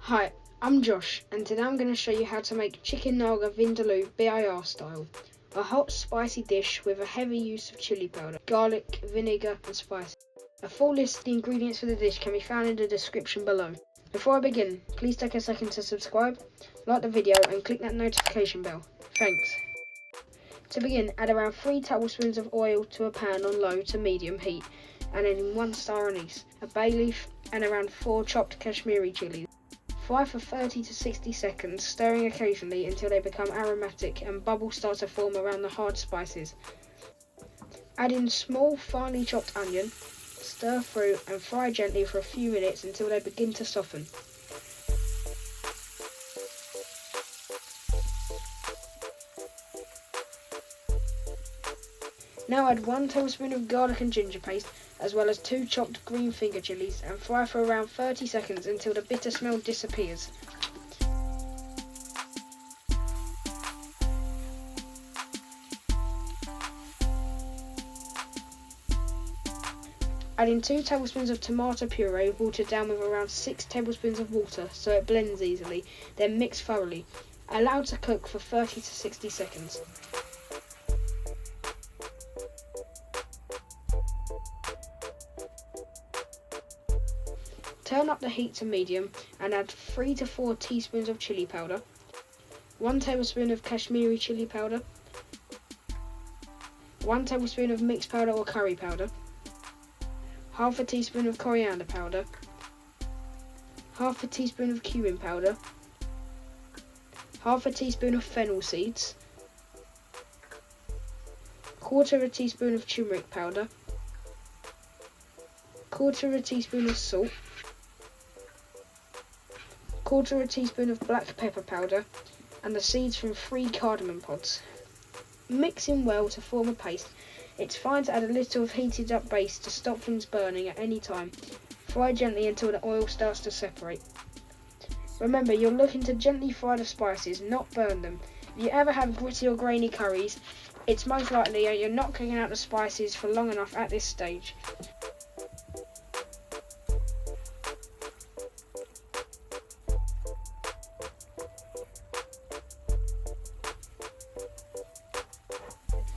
Hi, I'm Josh, and today I'm going to show you how to make chicken Naga Vindaloo BIR style, a hot spicy dish with a heavy use of chilli powder, garlic, vinegar and spices. A full list of the ingredients for the dish can be found in the description below. Before I begin, please take a second to subscribe, like the video and click that notification bell. Thanks. To begin, add around 3 tablespoons of oil to a pan on low to medium heat, and then 1 star anise, a bay leaf and around 4 chopped Kashmiri chillies. Fry for 30 to 60 seconds, stirring occasionally until they become aromatic and bubbles start to form around the hard spices. Add in small, finely chopped onion, stir through and fry gently for a few minutes until they begin to soften. Now add 1 tablespoon of garlic and ginger paste, as well as 2 chopped green finger chillies, and fry for around 30 seconds until the bitter smell disappears. Add in 2 tablespoons of tomato puree watered down with around 6 tablespoons of water so it blends easily, then mix thoroughly. Allow to cook for 30 to 60 seconds. Turn up the heat to medium and add 3 to 4 teaspoons of chilli powder, 1 tablespoon of Kashmiri chilli powder, 1 tablespoon of mixed powder or curry powder, half a teaspoon of coriander powder, half a teaspoon of cumin powder, half a teaspoon of fennel seeds, quarter of a teaspoon of turmeric powder, quarter of a teaspoon of salt, quarter of a teaspoon of black pepper powder, and the seeds from 3 cardamom pods. Mix in well to form a paste. It's fine to add a little of heated up base to stop things burning at any time. Fry gently until the oil starts to separate. Remember, you're looking to gently fry the spices, not burn them. If you ever have gritty or grainy curries, it's most likely you're not cooking out the spices for long enough at this stage.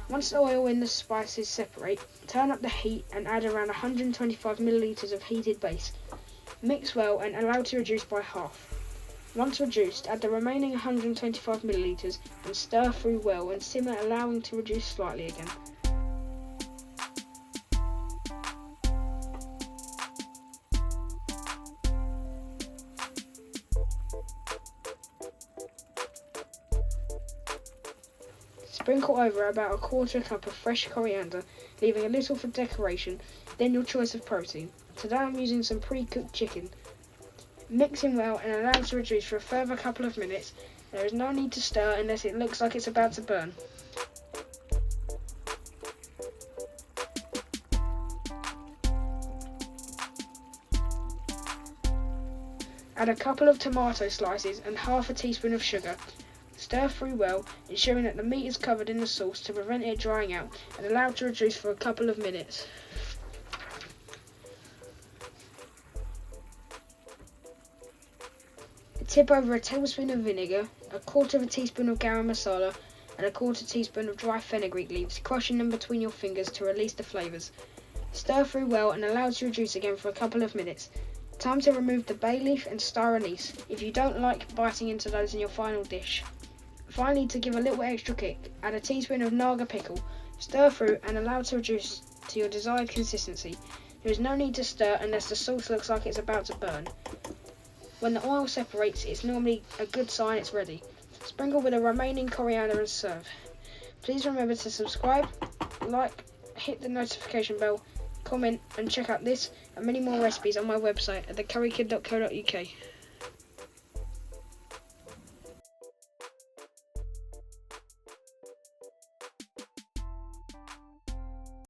Once the oil and the spices separate, turn up the heat and add around 125 milliliters of heated base. Mix well and allow to reduce by half. Once reduced, add the remaining 125 milliliters and stir through well and simmer, allowing to reduce slightly again. Sprinkle over about a quarter cup of fresh coriander, leaving a little for decoration, then your choice of protein. Today I'm using some pre-cooked chicken. Mix in well and allow to reduce for a further couple of minutes. There is no need to stir unless it looks like it's about to burn. Add a couple of tomato slices and half a teaspoon of sugar. Stir through well, ensuring that the meat is covered in the sauce to prevent it drying out, and allow to reduce for a couple of minutes. Tip over a tablespoon of vinegar, a quarter of a teaspoon of garam masala, and a quarter teaspoon of dry fenugreek leaves, crushing them between your fingers to release the flavours. Stir through well and allow to reduce again for a couple of minutes. Time to remove the bay leaf and star anise, if you don't like biting into those in your final dish. Finally, to give a little extra kick, add a teaspoon of Naga pickle, stir through and allow to reduce to your desired consistency. There is no need to stir unless the sauce looks like it's about to burn. When the oil separates, it's normally a good sign it's ready. Sprinkle with the remaining coriander and serve. Please remember to subscribe, like, hit the notification bell, comment and check out this and many more recipes on my website at thecurrykid.co.uk.